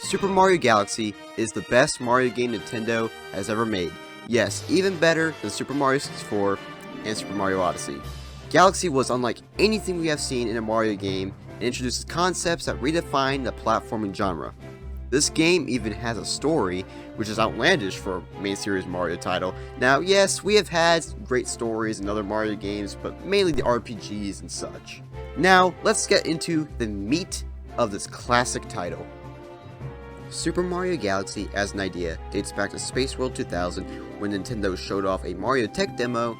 Super Mario Galaxy is the best Mario game Nintendo has ever made. Yes, even better than Super Mario 64 and Super Mario Odyssey. Galaxy was unlike anything we have seen in a Mario game and introduces concepts that redefine the platforming genre. This game even has a story, which is outlandish for a main series Mario title. Now, yes, we have had great stories in other Mario games, but mainly the RPGs and such. Now, let's get into the meat of this classic title. Super Mario Galaxy, as an idea, dates back to Space World 2000, when Nintendo showed off a Mario tech demo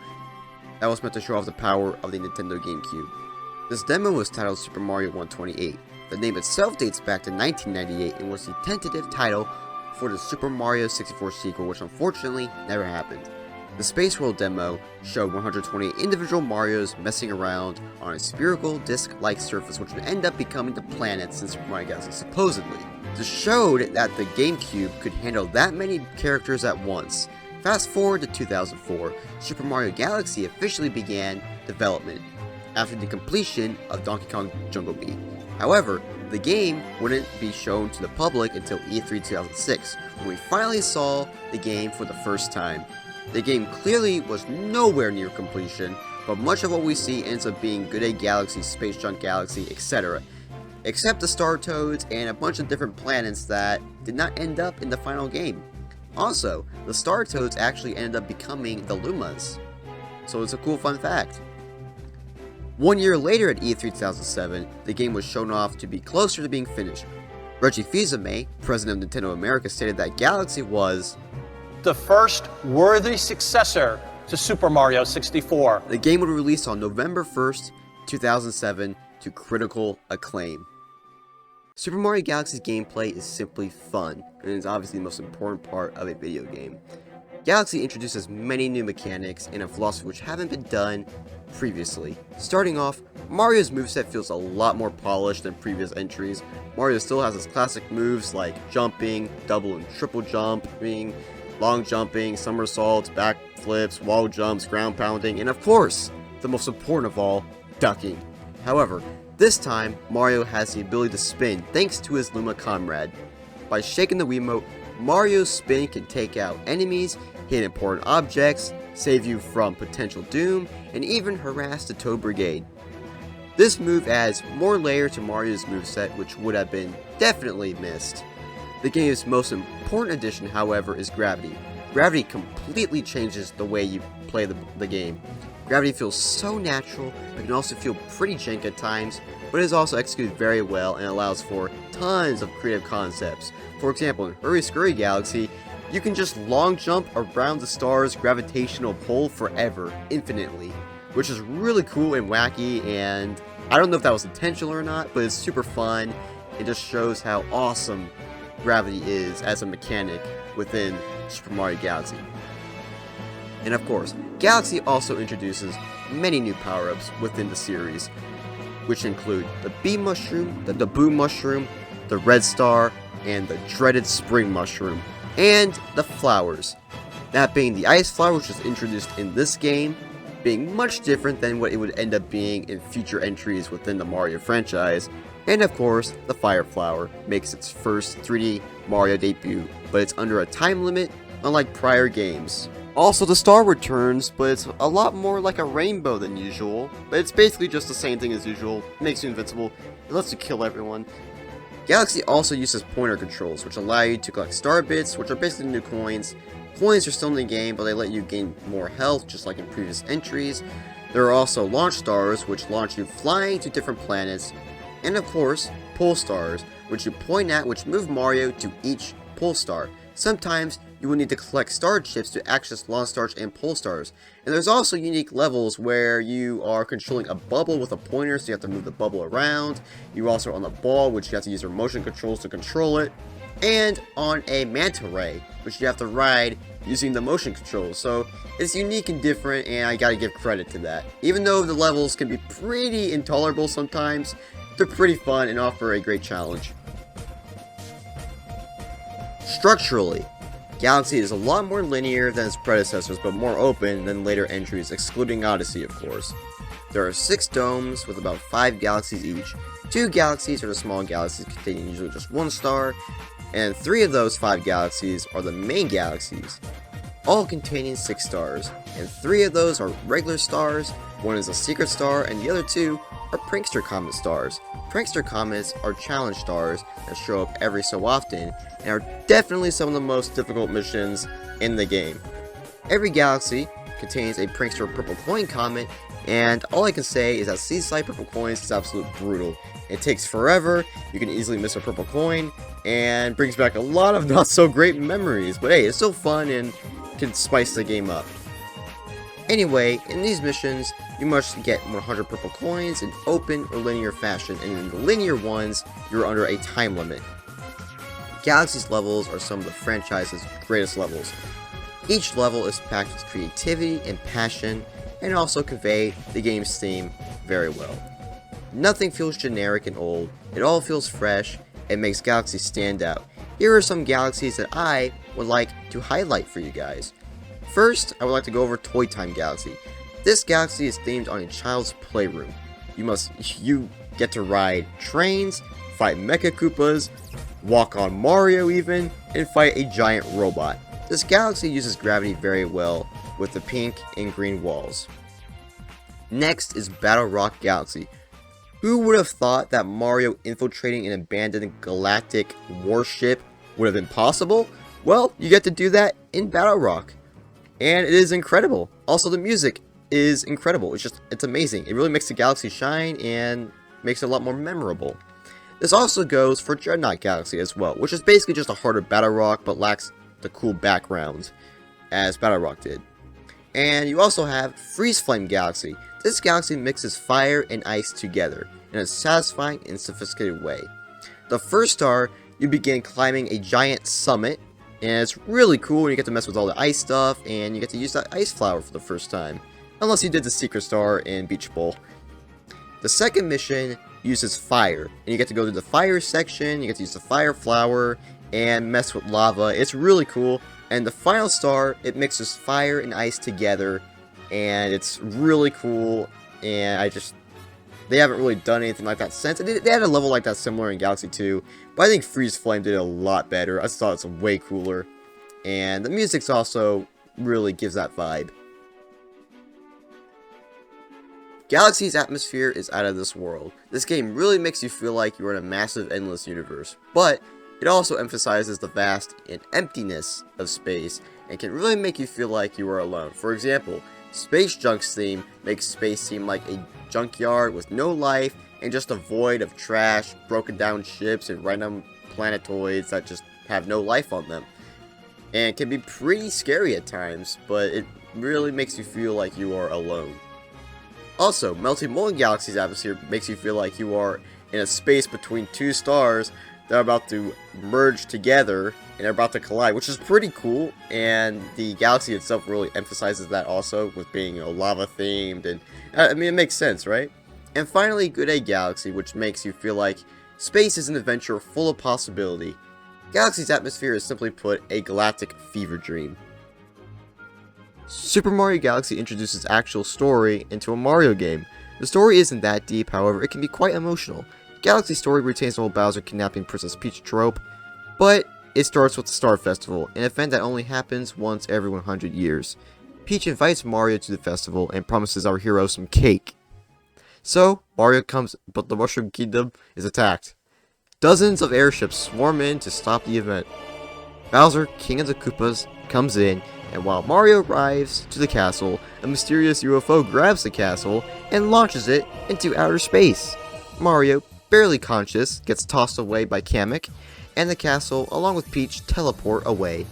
that was meant to show off the power of the Nintendo GameCube. This demo was titled Super Mario 128. The name itself dates back to 1998 and was the tentative title for the Super Mario 64 sequel, which unfortunately never happened. The Space World demo showed 120 individual Marios messing around on a spherical disc-like surface, which would end up becoming the planets in Super Mario Galaxy, supposedly. This showed that the GameCube could handle that many characters at once. Fast forward to 2004, Super Mario Galaxy officially began development after the completion of Donkey Kong Jungle Beat. However, the game wouldn't be shown to the public until E3 2006, when we finally saw the game for the first time. The game clearly was nowhere near completion, but much of what we see ends up being Good Day Galaxy, Space Junk Galaxy, etc. Except the Star Toads and a bunch of different planets that did not end up in the final game. Also, the Star Toads actually ended up becoming the Lumas. So it's a cool fun fact. 1 year later at E3 2007, the game was shown off to be closer to being finished. Reggie Fils-Aimé, president of Nintendo America, stated that Galaxy was the first worthy successor to Super Mario 64. The game would be released on November 1st, 2007 to critical acclaim. Super Mario Galaxy's gameplay is simply fun, and is obviously the most important part of a video game. Galaxy introduces many new mechanics and a philosophy which haven't been done previously. Starting off, Mario's moveset feels a lot more polished than previous entries. Mario still has his classic moves like jumping, double and triple jumping, long jumping, somersaults, backflips, wall jumps, ground pounding, and of course, the most important of all, ducking. However, this time, Mario has the ability to spin thanks to his Luma comrade. By shaking the Wiimote, Mario's spin can take out enemies, hit important objects, save you from potential doom, and even harass the Toad Brigade. This move adds more layer to Mario's moveset, which would have been definitely missed. The game's most important addition, however, is Gravity. Gravity completely changes the way you play the game. Gravity feels so natural, but can also feel pretty jank at times, but is also executed very well and allows for tons of creative concepts. For example, in Hurry Scurry Galaxy, you can just long jump around the star's gravitational pull forever, infinitely, which is really cool and wacky, and I don't know if that was intentional or not, but it's super fun. It just shows how awesome gravity is as a mechanic within Super Mario Galaxy. And of course, Galaxy also introduces many new power-ups within the series, which include the Bee Mushroom, the Boo Mushroom, the Red Star, and the dreaded Spring Mushroom, and the flowers. That being the Ice Flower, which is introduced in this game, being much different than what it would end up being in future entries within the Mario franchise, and of course, the Fire Flower makes its first 3D Mario debut, but it's under a time limit, unlike prior games. Also, the star returns, but it's a lot more like a rainbow than usual, but it's basically just the same thing as usual. It makes you invincible, it lets you kill everyone. Galaxy also uses pointer controls, which allow you to collect star bits, which are basically new coins. Coins are still in the game, but they let you gain more health, just like in previous entries. There are also launch stars, which launch you flying to different planets. And of course, pole stars, which you point at, which move Mario to each pole star. Sometimes you will need to collect star chips to access launch stars and pole stars. And there's also unique levels where you are controlling a bubble with a pointer, so you have to move the bubble around. You also are on the ball, which you have to use your motion controls to control it. And on a manta ray, which you have to ride using the motion controls. So it's unique and different, and I gotta give credit to that. Even though the levels can be pretty intolerable sometimes, they're pretty fun and offer a great challenge. Structurally, Galaxy is a lot more linear than its predecessors, but more open than later entries, excluding Odyssey, of course. There are 6 domes with about 5 galaxies each. 2 galaxies are the small galaxies containing usually just 1 star, and 3 of those 5 galaxies are the main galaxies, all containing 6 stars, and 3 of those are regular stars, 1 is a secret star, and the other 2 are prankster comet stars. Prankster comets are challenge stars that show up every so often, and are definitely some of the most difficult missions in the game. Every galaxy contains a prankster purple coin comet, and all I can say is that Seaside purple coins is absolutely brutal. It takes forever, you can easily miss a purple coin, and brings back a lot of not so great memories, but hey, it's still fun and can spice the game up. Anyway, in these missions, you must get 100 purple coins in open or linear fashion, and in the linear ones, you're under a time limit. Galaxy's levels are some of the franchise's greatest levels. Each level is packed with creativity and passion, and also convey the game's theme very well. Nothing feels generic and old, it all feels fresh, and makes Galaxy stand out. Here are some galaxies that I would like to highlight for you guys. First, I would like to go over Toy Time Galaxy. This galaxy is themed on a child's playroom. You get to ride trains, fight Mecha Koopas, walk on Mario even, and fight a giant robot. This galaxy uses gravity very well with the pink and green walls. Next is Battle Rock Galaxy. Who would have thought that Mario infiltrating an abandoned galactic warship would have been possible? Well, you get to do that in Battle Rock. And it is incredible. Also, the music is incredible. It's amazing. It really makes the galaxy shine and makes it a lot more memorable. This also goes for Dreadnought Galaxy as well, which is basically just a harder Battle Rock but lacks the cool background as Battle Rock did. And you also have Freeze Flame Galaxy. This galaxy mixes fire and ice together in a satisfying and sophisticated way. The first star, you begin climbing a giant summit, and it's really cool, and you get to mess with all the ice stuff, and you get to use that ice flower for the first time. Unless you did the secret star in Beach Bowl. The second mission uses fire, and you get to go to the fire section, you get to use the fire flower, and mess with lava. It's really cool. And the final star, it mixes fire and ice together, and it's really cool, and they haven't really done anything like that since. They had a level like that similar in Galaxy 2, but I think Freeze Flame did it a lot better. I just thought it's way cooler, and the music's also really gives that vibe. Galaxy's atmosphere is out of this world. This game really makes you feel like you're in a massive, endless universe, but it also emphasizes the vast and emptiness of space, and can really make you feel like you are alone. For example, Space Junk's theme makes space seem like a junkyard with no life, and just a void of trash, broken down ships, and random planetoids that just have no life on them. And can be pretty scary at times, but it really makes you feel like you are alone. Also, Melting Molten Galaxy's atmosphere makes you feel like you are in a space between 2 stars that are about to merge together and are about to collide, which is pretty cool, and the galaxy itself really emphasizes that also with being lava themed, and I mean, it makes sense, right? And finally, Good Day Galaxy, which makes you feel like space is an adventure full of possibility. Galaxy's atmosphere is, simply put, a galactic fever dream. Super Mario Galaxy introduces actual story into a Mario game. The story isn't that deep, however, it can be quite emotional. Galaxy's story retains the whole Bowser kidnapping Princess Peach trope, but it starts with the Star Festival, an event that only happens once every 100 years. Peach invites Mario to the festival and promises our hero some cake. So, Mario comes, but the Mushroom Kingdom is attacked. Dozens of airships swarm in to stop the event. Bowser, King of the Koopas, comes in, and while Mario arrives to the castle, a mysterious UFO grabs the castle and launches it into outer space. Mario, barely conscious, gets tossed away by Kamek, and the castle, along with Peach, teleport away.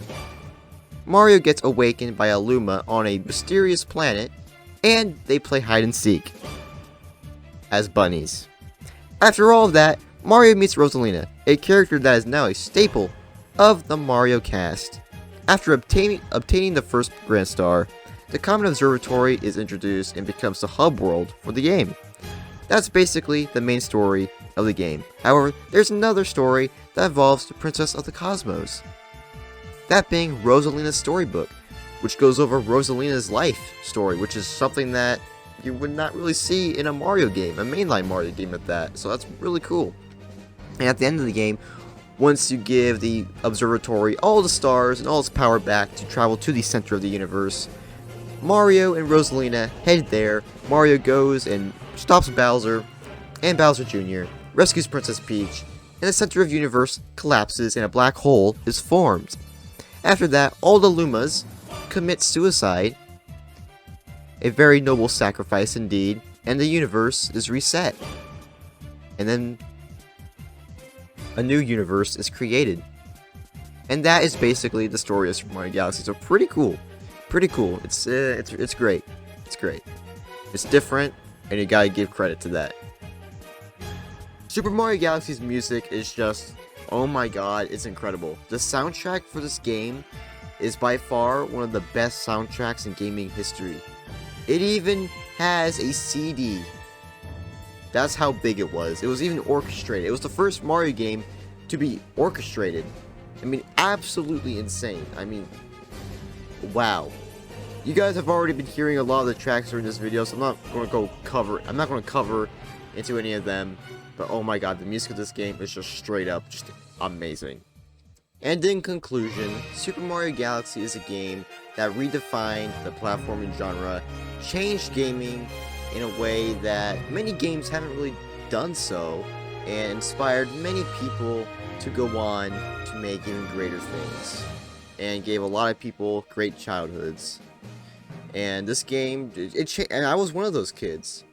Mario gets awakened by a Luma on a mysterious planet, and they play hide and seek as bunnies. After all of that, Mario meets Rosalina, a character that is now a staple of the Mario cast. After obtaining the first Grand Star, the Comet Observatory is introduced and becomes the hub world for the game. That's basically the main story of the game. However, there's another story that involves the Princess of the Cosmos. That being Rosalina's storybook, which goes over Rosalina's life story, which is something that you would not really see in a Mario game, a mainline Mario game at that, so that's really cool. And at the end of the game, once you give the observatory all the stars and all its power back to travel to the center of the universe, Mario and Rosalina head there. Mario goes and stops Bowser and Bowser Jr., rescues Princess Peach, and the center of the universe collapses and a black hole is formed. After that, all the Lumas commit suicide, a very noble sacrifice indeed, and the universe is reset. And then a new universe is created. And that is basically the story of Super Mario Galaxy. So pretty cool. Pretty cool. It's great. It's great. It's different, and you gotta give credit to that. Super Mario Galaxy's music is just, oh my god, it's incredible. The soundtrack for this game is by far one of the best soundtracks in gaming history. It even has a CD. That's how big it was. It was even orchestrated. It was the first Mario game to be orchestrated. I mean, absolutely insane. I mean, wow. You guys have already been hearing a lot of the tracks during this video, so I'm not going to cover into any of them. But oh my god, the music of this game is just straight up just amazing. And in conclusion, Super Mario Galaxy is a game that redefined the platforming genre, changed gaming in a way that many games haven't really done so, and inspired many people to go on to make even greater things, and gave a lot of people great childhoods. And this game, and I was one of those kids.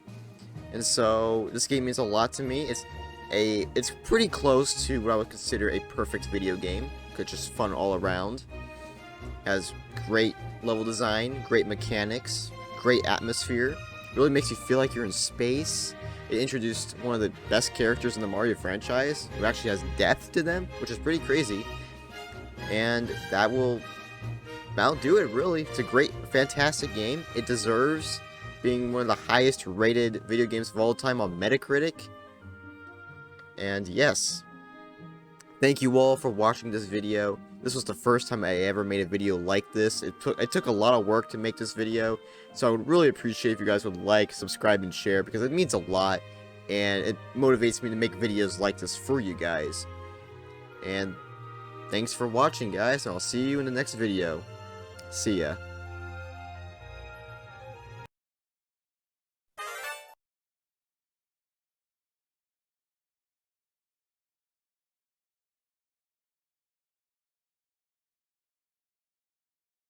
And so this game means a lot to me. It's pretty close to what I would consider a perfect video game. It's just fun all around. Has great level design, great mechanics, great atmosphere. It really makes you feel like you're in space. It introduced one of the best characters in the Mario franchise, who actually has depth to them, which is pretty crazy. And that'll do it, really. It's a great, fantastic game. It deserves being one of the highest rated video games of all time on Metacritic. And yes, thank you all for watching this video. This was the first time I ever made a video like this. It took a lot of work to make this video, so I would really appreciate if you guys would like, subscribe, and share, because it means a lot, and it motivates me to make videos like this for you guys. And thanks for watching, guys, and I'll see you in the next video. See ya.